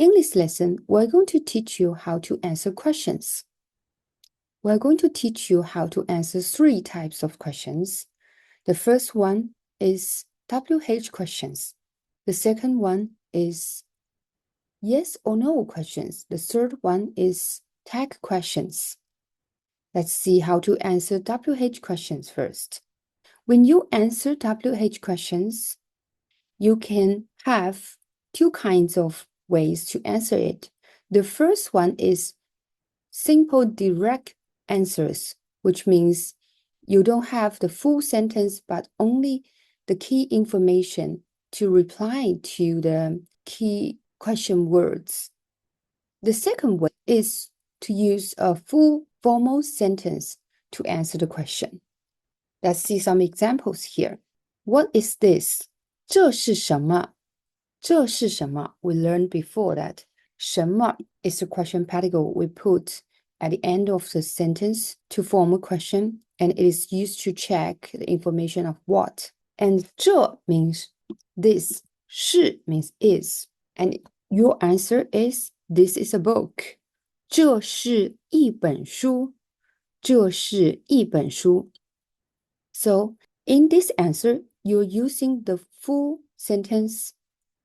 In this lesson, we're going to teach you how to answer questions. We're going to teach you how to answer 3 types of questions. The first one is WH questions. The second one is yes or no questions. The third one is tag questions. Let's see how to answer WH questions first. When you answer WH questions, you can have 2 kinds of ways to answer it. The first one is simple direct answers, which means you don't have the full sentence, but only the key information to reply to the key question words. The second way is to use a full formal sentence to answer the question. Let's see some examples here. What is this? 这是什么?这是什么? We learned before that 什么 is the question particle we put at the end of the sentence to form a question, and it is used to check the information of what. And 这 means this, 是 means is, and your answer is this is a book. 这是一本书。这是一本书。So in this answer, you're using the full sentence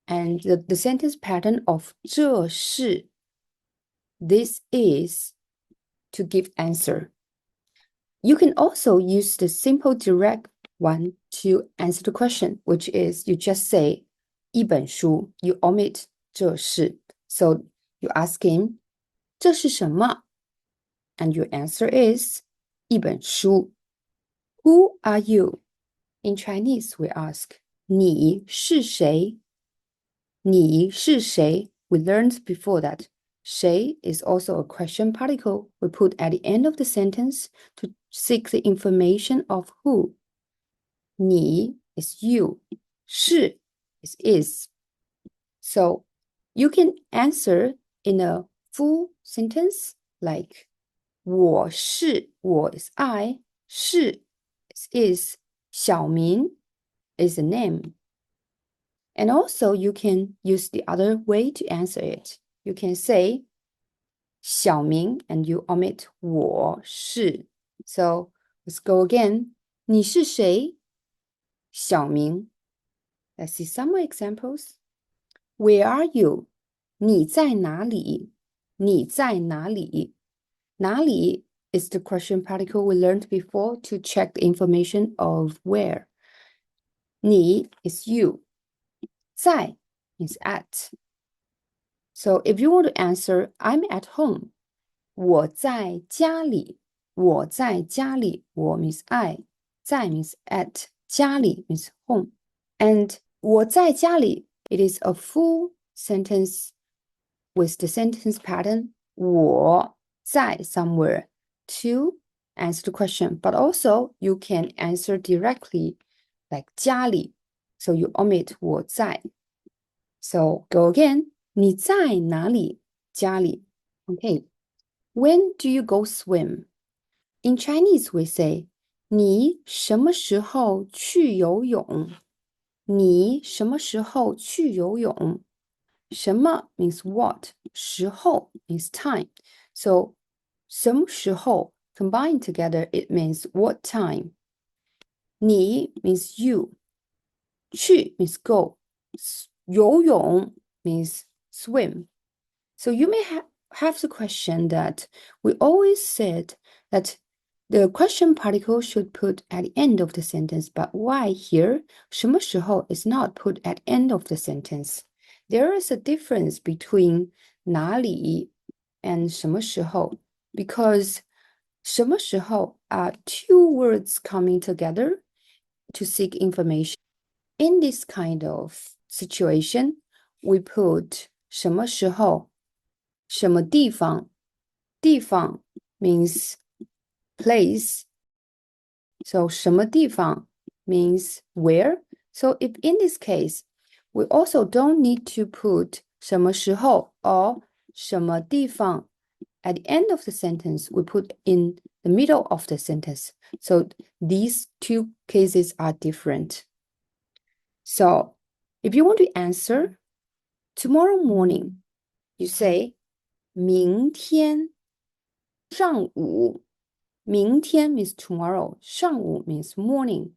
and the sentence pattern of 这是 this is to give answer. You can also use the simple direct one to answer the question, which is you just say 一本书, you omit 这是. So you ask him 这是什么? And your answer is 一本书. Who are you? In Chinese, we ask 你是谁?你是谁? We learned before that 谁 is also a question particle we put at the end of the sentence to seek the information of who. 你 is you. 是 is. So you can answer in a full sentence like 我是 is I, 是 is 小明 is a name. And also you can use the other way to answer it. You can say 小明 and you omit 我是. So let's go again. 你是谁? 小明. Let's see some more examples. Where are you? 你在哪里? 你在哪里? 哪里 is the question particle we learned before to check the information of where. 你 is you. 在 is at. So if you want to answer, I'm at home. 我在家里. 我在家里. 我 means I. 在 means at. 家里 means home. And 我在家里, it is a full sentence with the sentence pattern 我在 somewhere to answer the question. But also you can answer directly like 家里. So you omit 我在. So go again. 你在哪里? 家里. Okay. When do you go swim? In Chinese we say 你什么时候去游泳? 你什么时候去游泳? 什么 means what? 时候 means time. So 什么时候 combined together it means what time. 你 means you. 去 means go. 游泳 means swim. So you may have the question that we always said that the question particle should put at the end of the sentence, but why here 什么时候 is not put at end of the sentence? There is a difference between 哪里 and 什么时候 because 什么时候 are 2 words coming together to seek information. In this kind of situation, we put 什么时候什么地方 地方 means place. So 什么地方 means where. So if in this case, we also don't need to put 什么时候 or 什么地方 at the end of the sentence. We put in the middle of the sentence. So these 2 cases are different. So if you want to answer, tomorrow morning, You say 明天上午。明天 means tomorrow. 上午 means morning.